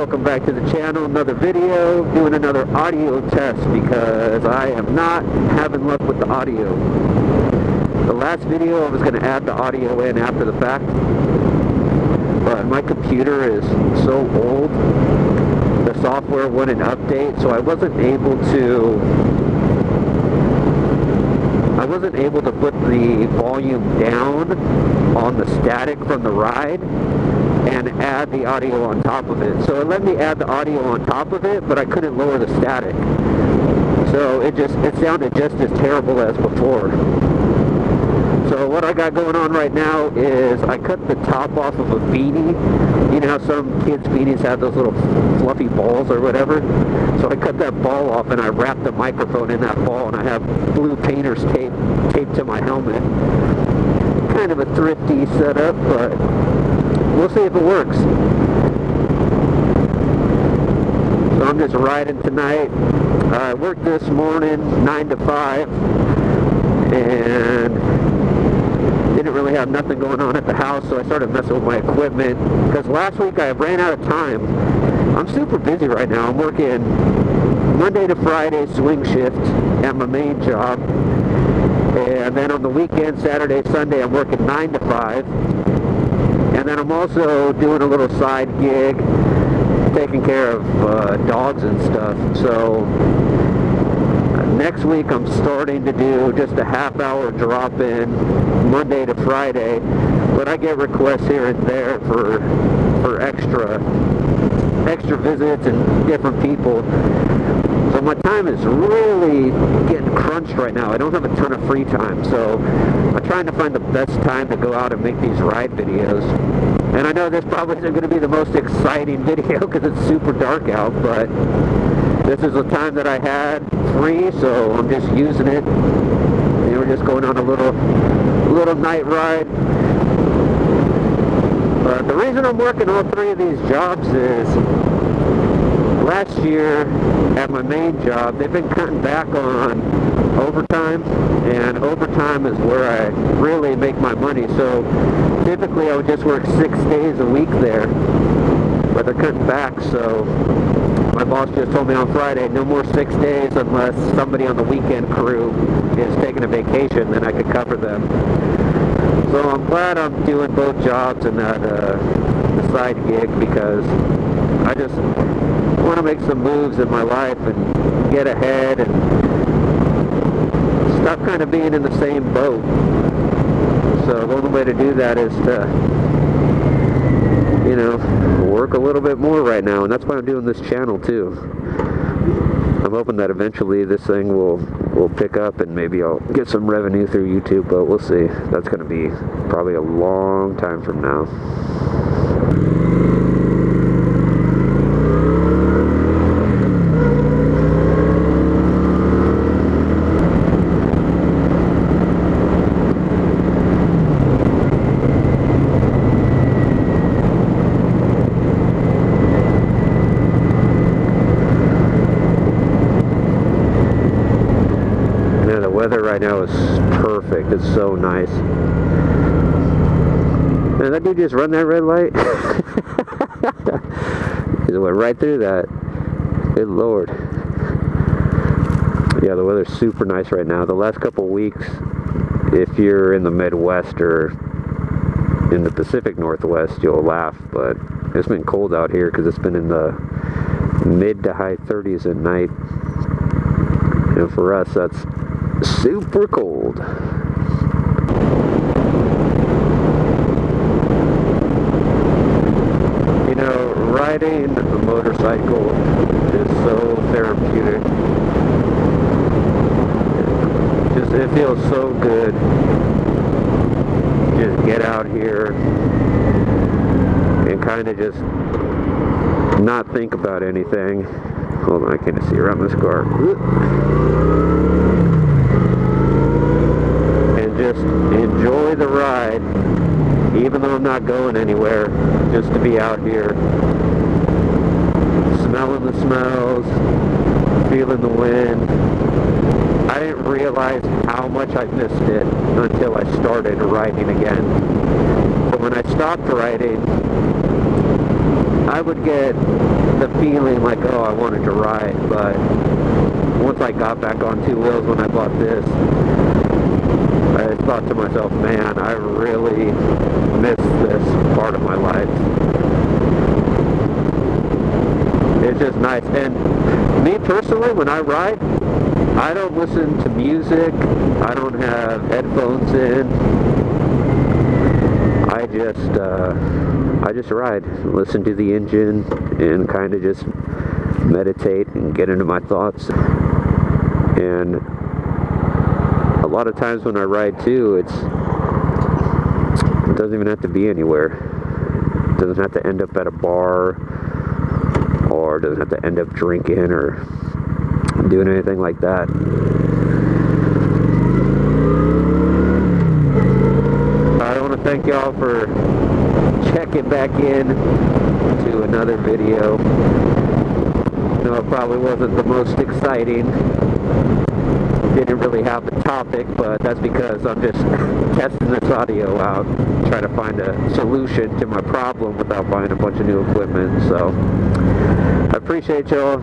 welcome back to the channel. Another video, doing another audio test because I am not having luck with the audio. The last video I was going to add the audio in after the fact, but my computer is so old, the software wouldn't update, so I wasn't able to put the volume down on the static from the ride and add the audio on top of it. So it let me add the audio on top of it, but I couldn't lower the static. So it sounded just as terrible as before. So what I got going on right now is I cut the top off of a beanie. You know how some kids' beanies have those little fluffy balls or whatever? So I cut that ball off and I wrapped the microphone in that ball, and I have blue painter's tape taped to my helmet. Kind of a thrifty setup, but we'll see if it works. So I'm just riding tonight. I worked this morning 9 to 5 and didn't really have nothing going on at the house, so I started messing with my equipment because last week I ran out of time. I'm super busy right now. I'm working Monday to Friday swing shift at my main job, and then on the weekend, Saturday, Sunday, I'm working 9 to 5, and then I'm also doing a little side gig taking care of dogs and stuff. So next week I'm starting to do just a half-hour drop-in Monday to Friday, but I get requests here and there for extra visits and different people. So my time is really getting crunched right now. I don't have a ton of free time, so I'm trying to find the best time to go out and make these ride videos. And I know this probably isn't going to be the most exciting video because it's super dark out, but this is the time that I had free, so I'm just using it. And we're just going on a little night ride. But the reason I'm working all three of these jobs is last year at my main job, they've been cutting back on overtime, and overtime is where I really make my money. So typically I would just work 6 days a week there, but they're cutting back. So my boss just told me on Friday, no more 6 days unless somebody on the weekend crew is taking a vacation, then I could cover them. So I'm glad I'm doing both jobs and that side gig, because I just want to make some moves in my life and get ahead and stop kind of being in the same boat. So the only way to do that is to, you know, work a little bit more right now, and that's why I'm doing this channel too. I'm hoping that eventually this thing will pick up and maybe I'll get some revenue through YouTube, but we'll see. That's going to be probably a long time from now. The weather right now is perfect. It's so nice. Man, that dude just run that red light. It went right through that. Good Lord. Yeah, the weather's super nice right now. The last couple weeks, if you're in the Midwest or in the Pacific Northwest, you'll laugh, but it's been cold out here because it's been in the mid to high 30s at night. And for us, that's super cold. You know, riding a motorcycle is so therapeutic. It feels so good. Just get out here and kind of just not think about anything. Hold on, I can't see around this car. Just enjoy the ride, even though I'm not going anywhere, just to be out here, smelling the smells, feeling the wind. I didn't realize how much I missed it until I started riding again. But when I stopped riding, I would get the feeling like, oh, I wanted to ride, but once I got back on two wheels when I bought this, I thought to myself, man, I really miss this part of my life. It's just nice. And me personally, when I ride, I don't listen to music. I don't have headphones in. I just ride, listen to the engine, and kind of just meditate and get into my thoughts. And a lot of times when I ride too, it doesn't even have to be anywhere. It doesn't have to end up at a bar, or it doesn't have to end up drinking or doing anything like that. I want to thank y'all for checking back in to another video. I know it probably wasn't the most exciting. Didn't really have a topic, but that's because I'm just testing this audio out, trying to find a solution to my problem without buying a bunch of new equipment. So I appreciate y'all.